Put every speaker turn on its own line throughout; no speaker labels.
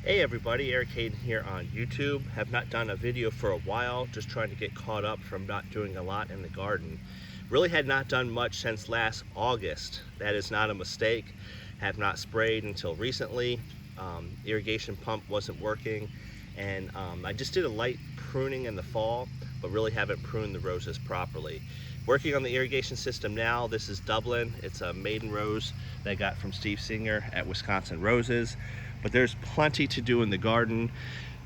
Hey everybody, Eric Hayden here on YouTube. Have not done a video for a while, just trying to get caught up from not doing a lot in the garden. Really had not done much since last August. That is not a mistake. Have not sprayed until recently. Irrigation pump wasn't working, and I just did a light pruning in the fall, but really haven't pruned the roses properly. Working on the irrigation system now. This is Dublin. It's a maiden rose that I got from Steve Singer at Wisconsin Roses. But there's plenty to do in the garden.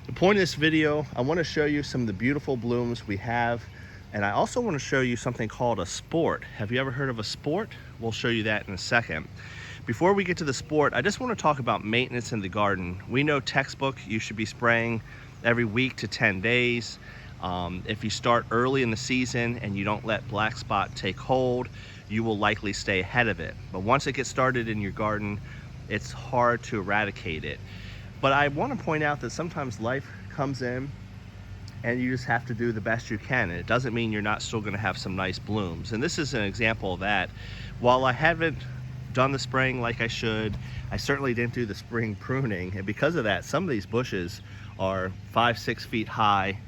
The point of this video, I want to show you some of the beautiful blooms we have, and I also want to show you something called a sport. Have you ever heard of a sport? We'll show you that in a second. Before we get to the sport, I just want to talk about maintenance in the garden. We know textbook, you should be spraying every week to 10 days. If you start early in the season and you don't let black spot take hold, you will likely stay ahead of it. But once it gets started in your garden, it's hard to eradicate it. But I want to point out that sometimes life comes in and you just have to do the best you can. And it doesn't mean you're not still going to have some nice blooms. And this is an example of that. While I haven't done the spraying like I should, I certainly didn't do the spring pruning. And because of that, some of these bushes are 5-6 feet high,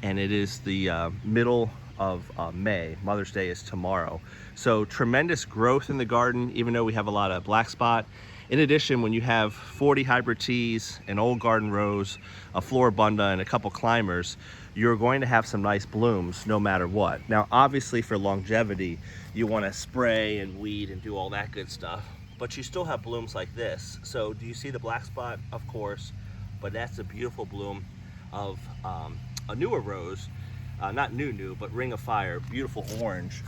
and it is the middle of May. Mother's Day is tomorrow. So tremendous growth in the garden, even though we have a lot of black spot. In addition, when you have 40 hybrid teas, an old garden rose, a floribunda, and a couple climbers, you're going to have some nice blooms no matter what. Now, obviously for longevity, you want to spray and weed and do all that good stuff, but you still have blooms like this. So do you see the black spot? Of course, but that's a beautiful bloom of a newer rose, not new, but Ring of Fire, beautiful orange.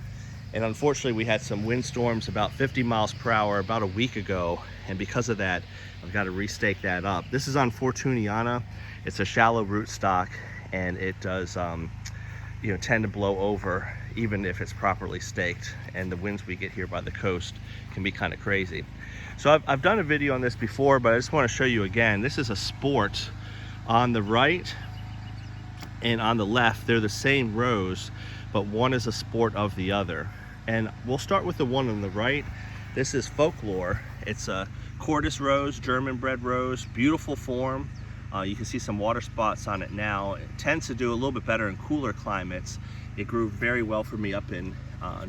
And unfortunately, we had some windstorms about 50 miles per hour about a week ago. And because of that, I've got to restake that up. This is on Fortuniana. It's a shallow rootstock, and it does tend to blow over even if it's properly staked. And the winds we get here by the coast can be kind of crazy. So I've done a video on this before, but I just want to show you again. This is a sport. On the right and on the left, they're the same rose, but one is a sport of the other. And we'll start with the one on the right. This is Folklore. It's a Cordis rose, German bred rose, beautiful form. You can see some water spots on it now. It tends to do a little bit better in cooler climates. It grew very well for me up in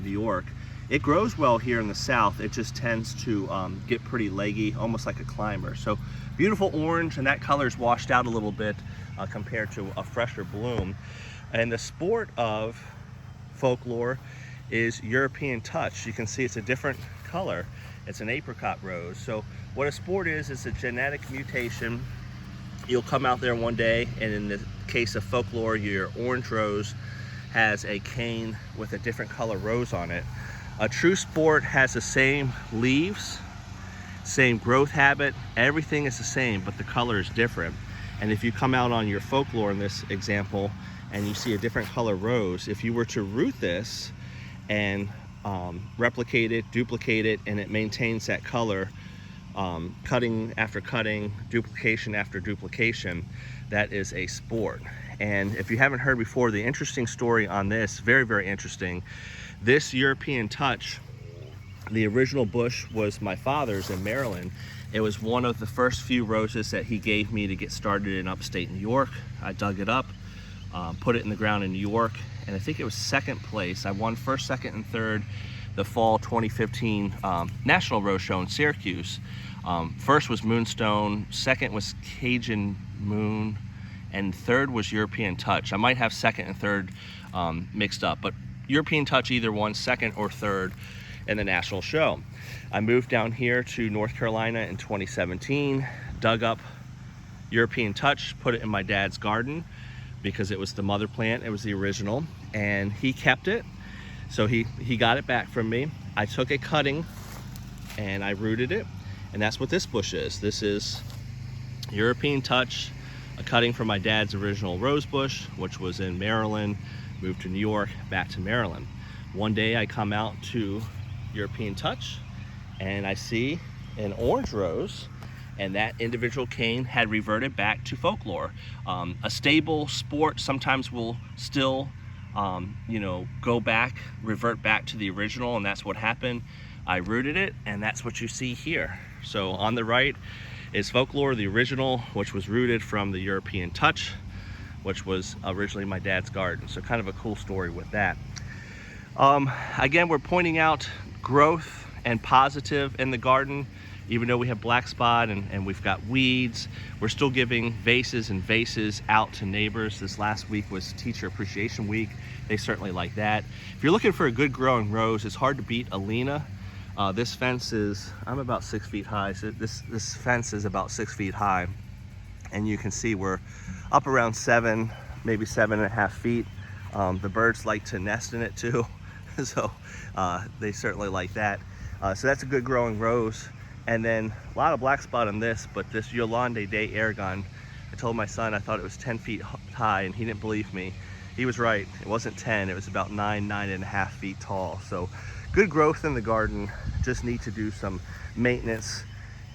New York. It grows well here in the south. It just tends to get pretty leggy, almost like a climber. So beautiful orange, and that color's washed out a little bit compared to a fresher bloom. And the sport of Folklore is European Touch. You can see it's a different color. It's an apricot rose. So what a sport is, it's a genetic mutation. You'll come out there one day, and in the case of Folklore, your orange rose has a cane with a different color rose on it. A true sport has the same leaves, same growth habit, everything is the same, but the color is different. And if you come out on your Folklore in this example and you see a different color rose, if you were to root this and replicate it, duplicate it, and it maintains that color, cutting after cutting, duplication after duplication, that is a sport. And if you haven't heard before, the interesting story on this, very, very interesting, this European Touch, the original bush was my father's in Maryland. It was one of the first few roses that he gave me to get started in upstate New York. I dug it up, put it in the ground in New York, and I think it was second place. I won first, second, and third the fall 2015 National Rose Show in Syracuse. First was Moonstone, second was Cajun Moon, and third was European Touch. I might have second and third mixed up, but European Touch either won second or third in the national show. I moved down here to North Carolina in 2017, dug up European Touch, put it in my dad's garden because it was the mother plant, it was the original, and he kept it. So he got it back from me. I took a cutting and I rooted it, and that's what this bush is. This is European Touch, a cutting from my dad's original rose bush, which was in Maryland, moved to New York, back to Maryland. One day I come out to European Touch and I see an orange rose, and that individual cane had reverted back to Folklore. A stable sport sometimes will still go back, revert back to the original, and that's what happened. I rooted it, and that's what you see here. So on the right is Folklore, the original, which was rooted from the European Touch, which was originally my dad's garden. So kind of a cool story with that. Again, we're pointing out growth and positive in the garden. Even though we have black spot and we've got weeds, we're still giving vases and vases out to neighbors. This last week was Teacher Appreciation Week. They certainly like that. If you're looking for a good growing rose, it's hard to beat Alina. This fence is, I'm about 6 feet high. So this fence is about 6 feet high. And you can see we're up around 7, maybe 7.5 feet. The birds like to nest in it too. So they certainly like that. So that's a good growing rose. And then a lot of black spot on this, but this Yolande de Aragon, I told my son I thought it was 10 feet high, and he didn't believe me. He was right. It wasn't 10, it was about 9.5 feet tall. So good growth in the garden, just need to do some maintenance,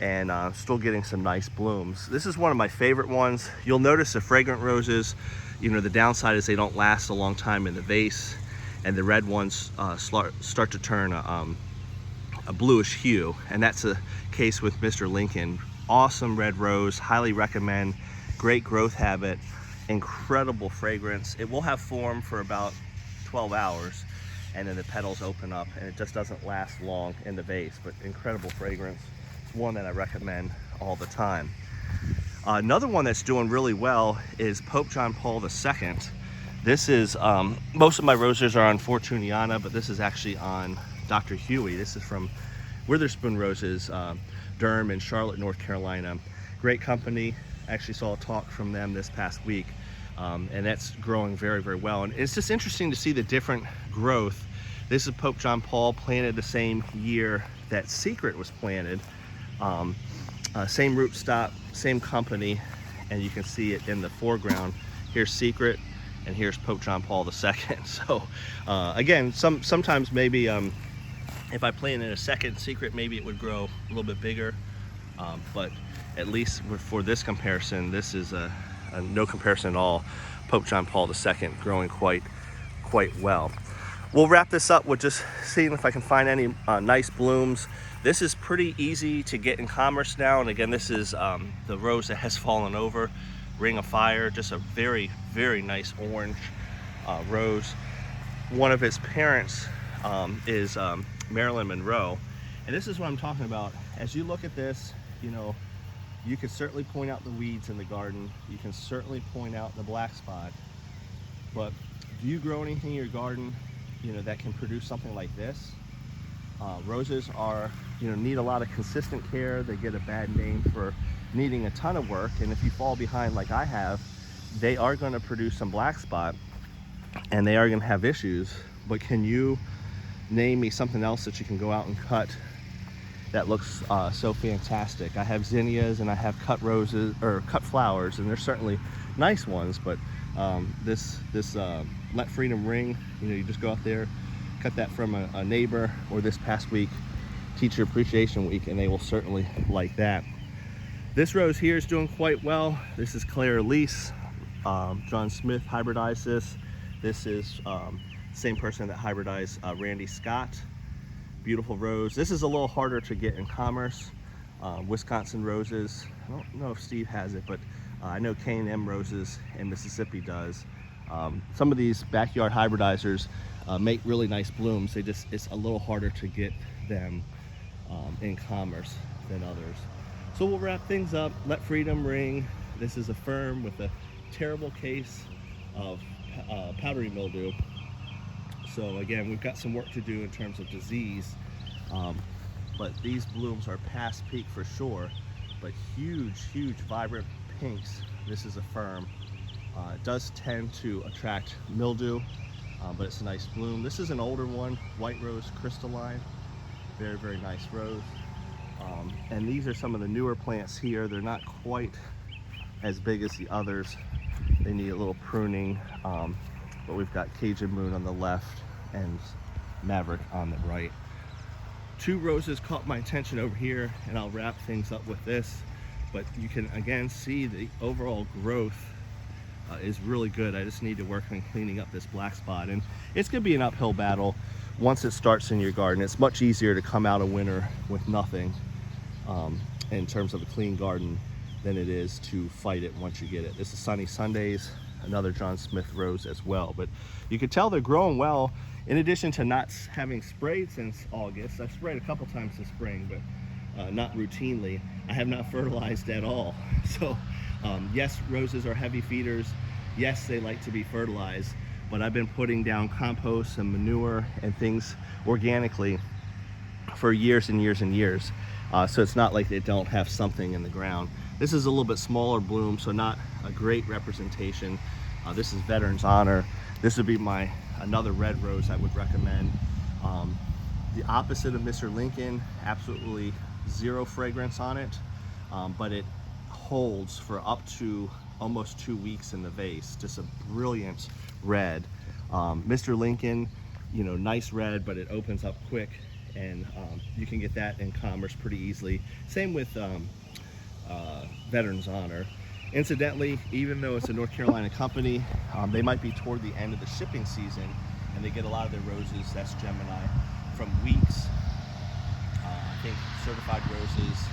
and still getting some nice blooms. This is one of my favorite ones. You'll notice the fragrant roses, you know, the downside is they don't last a long time in the vase, and the red ones start to turn a bluish hue, and that's a case with Mr. Lincoln. Awesome red rose, highly recommend. Great growth habit, incredible fragrance. It will have form for about 12 hours, and then the petals open up, and it just doesn't last long in the vase, but incredible fragrance. It's one that I recommend all the time. Another one that's doing really well is Pope John Paul II. This is, most of my roses are on Fortuniana, but this is actually on Dr. Huey. This is from Witherspoon Roses, Durham and Charlotte, North Carolina. Great company. Actually saw a talk from them this past week, and that's growing very, very well. And it's just interesting to see the different growth. This is Pope John Paul, planted the same year that Secret was planted. Same rootstock, same company, and you can see it in the foreground. Here's Secret, and here's Pope John Paul II. So again, sometimes maybe if I planted a second Secret, maybe it would grow a little bit bigger, but at least for this comparison, this is a no comparison at all. Pope John Paul II growing quite well. We'll wrap this up with just seeing if I can find any nice blooms. This is pretty easy to get in commerce now, and again, this is the rose that has fallen over, Ring of Fire, just a very, very nice orange rose. One of its parents is Marilyn Monroe, and this is what I'm talking about. As you look at this, you know, you can certainly point out the weeds in the garden, you can certainly point out the black spot, but do you grow anything in your garden, you know, that can produce something like this? Roses are, you know, need a lot of consistent care. They get a bad name for needing a ton of work, and if you fall behind like I have, they are going to produce some black spot and they are going to have issues. But can you name me something else that you can go out and cut that looks so fantastic? I have zinnias and I have cut roses, or cut flowers, and they're certainly nice ones, but this Let Freedom Ring, you know, you just go out there, cut that from a neighbor, or this past week, Teacher Appreciation Week, and they will certainly like that. This rose here is doing quite well. This is Claire Elise. John Smith hybridized this. This is same person that hybridized Randy Scott. Beautiful rose. This is a little harder to get in commerce. Wisconsin roses. I don't know if Steve has it, but I know K&M Roses in Mississippi does. Some of these backyard hybridizers make really nice blooms. It's a little harder to get them in commerce than others. So we'll wrap things up. Let Freedom Ring. This is a firm with a terrible case of powdery mildew. So again, we've got some work to do in terms of disease, but these blooms are past peak for sure, but huge, huge, vibrant pinks. This is a firm. It does tend to attract mildew, but it's a nice bloom. This is an older one, White Rose Crystalline. Very, very nice rose. And these are some of the newer plants here. They're not quite as big as the others. They need a little pruning, but we've got Cajun Moon on the left and Maverick on the right. Two roses caught my attention over here, and I'll wrap things up with this. But you can again see the overall growth is really good. I just need to work on cleaning up this black spot, and it's gonna be an uphill battle once it starts in your garden. It's much easier to come out of winter with nothing in terms of a clean garden than it is to fight it once you get it. This is Sunny Sundays, another John Smith rose as well. But you can tell they're growing well. In addition to not having sprayed since August, I've sprayed a couple times this spring, but not routinely. I have not fertilized at all. So yes, roses are heavy feeders. Yes, they like to be fertilized, but I've been putting down compost and manure and things organically for years and years and years. So it's not like they don't have something in the ground. This is a little bit smaller bloom, so not a great representation. This is Veteran's Honor. This would be another red rose I would recommend. The opposite of Mr. Lincoln, absolutely zero fragrance on it, but it holds for up to almost 2 weeks in the vase. Just a brilliant red. Mr. Lincoln, you know, nice red, but it opens up quick, and you can get that in commerce pretty easily. Same with Veteran's Honor. Incidentally, even though it's a North Carolina company, they might be toward the end of the shipping season, and they get a lot of their roses, that's Gemini, from Weeks. I think Certified Roses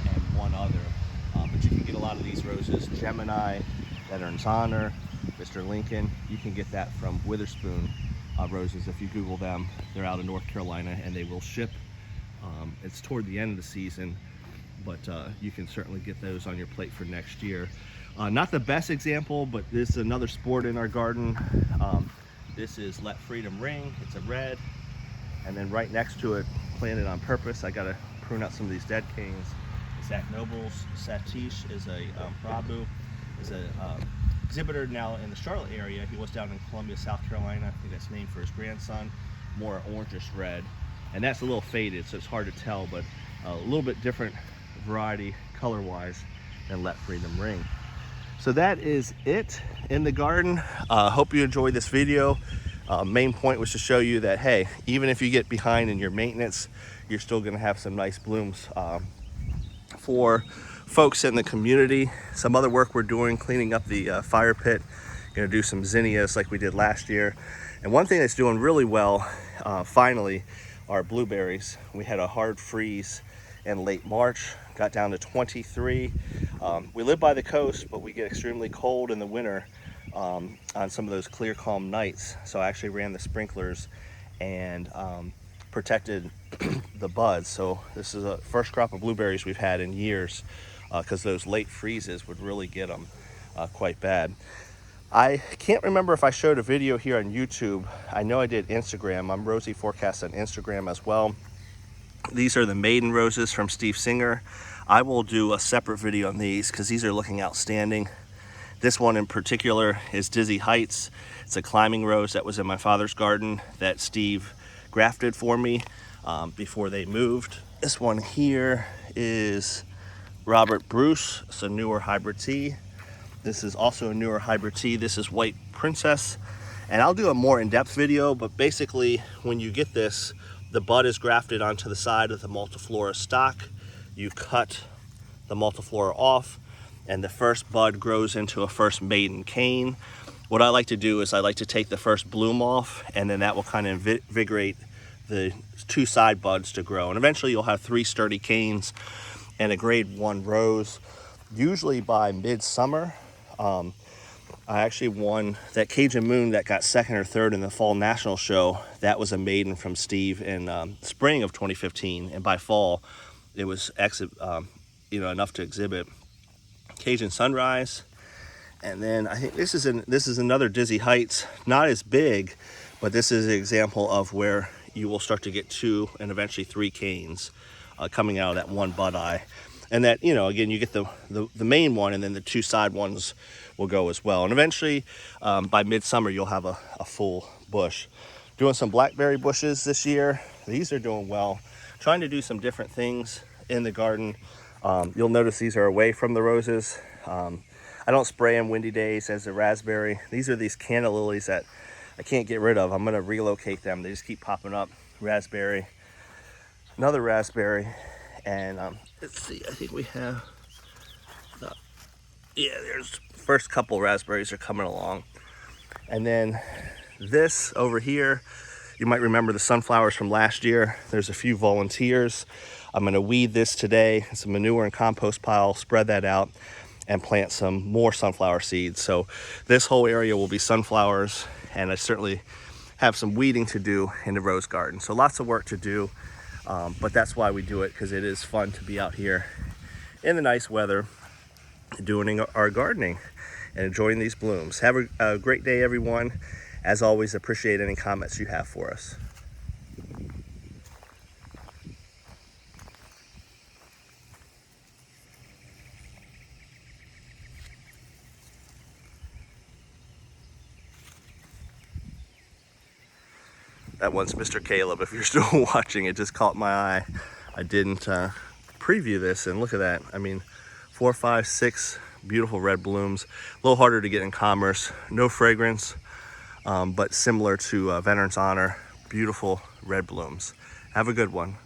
and one other. But you can get a lot of these roses, Gemini, Veteran's Honor, Mr. Lincoln. You can get that from Witherspoon Roses. If you Google them, they're out of North Carolina and they will ship. It's toward the end of the season, but you can certainly get those on your plate for next year. Not the best example, but this is another sport in our garden. This is Let Freedom Ring. It's a red, and then right next to it, planted on purpose, I gotta prune out some of these dead canes. Zach Noble's Satish is a Prabhu, is a exhibitor now in the Charlotte area. He was down in Columbia, South Carolina. I think that's named for his grandson. More orangish red, and that's a little faded, so it's hard to tell, but a little bit different variety color-wise than Let Freedom Ring. So that is it in the garden. Hope you enjoyed this video. Main point was to show you that, hey, even if you get behind in your maintenance, you're still gonna have some nice blooms for folks in the community. Some other work we're doing, cleaning up the fire pit. Gonna do some zinnias like we did last year. And one thing that's doing really well, finally, are blueberries. We had a hard freeze in late March, got down to 23. We live by the coast, but we get extremely cold in the winter on some of those clear, calm nights. So I actually ran the sprinklers and protected the buds. So this is the first crop of blueberries we've had in years, because those late freezes would really get them quite bad. I can't remember if I showed a video here on YouTube. I know I did Instagram. I'm Rosie Forecast on Instagram as well. These are the maiden roses from Steve Singer. I will do a separate video on these because these are looking outstanding. This one in particular is Dizzy Heights. It's a climbing rose that was in my father's garden that Steve grafted for me before they moved. This one here is Robert Bruce. It's a newer hybrid tea. This is also a newer hybrid tea. This is White Princess. And I'll do a more in-depth video, but basically when you get this, the bud is grafted onto the side of the multiflora stock. You cut the multiflora off, and the first bud grows into a first maiden cane. What I like to do is I like to take the first bloom off, and then that will kind of invigorate the two side buds to grow. And eventually you'll have 3 sturdy canes and a grade 1 rose, usually by midsummer. I actually won that Cajun Moon that got 2nd or 3rd in the Fall National Show. That was a maiden from Steve in spring of 2015, and by fall it was enough to exhibit. Cajun Sunrise, and then I think this is another Dizzy Heights, not as big, but this is an example of where you will start to get 2 and eventually 3 canes coming out of that one bud eye. And that, again, you get the main one, and then the 2 side ones will go as well. And eventually, by midsummer, you'll have a full bush. Doing some blackberry bushes this year. These are doing well. Trying to do some different things in the garden. You'll notice these are away from the roses. I don't spray them windy days as a raspberry. These are these canna lilies that I can't get rid of. I'm gonna relocate them. They just keep popping up. Raspberry, another raspberry, and let's see, I think we have, there's first couple raspberries are coming along. And then this over here, you might remember the sunflowers from last year. There's a few volunteers. I'm going to weed this today, some manure and compost pile, spread that out, and plant some more sunflower seeds. So this whole area will be sunflowers, and I certainly have some weeding to do in the rose garden. So lots of work to do, but that's why we do it, because it is fun to be out here in the nice weather doing our gardening and enjoying these blooms. Have a great day, everyone. As always, appreciate any comments you have for us. That one's Mr. Caleb. If you're still watching, it just caught my eye. I didn't preview this, and look at that. I mean, 4, 5, 6 beautiful red blooms. A little harder to get in commerce. No fragrance, but similar to Veterans Honor. Beautiful red blooms. Have a good one.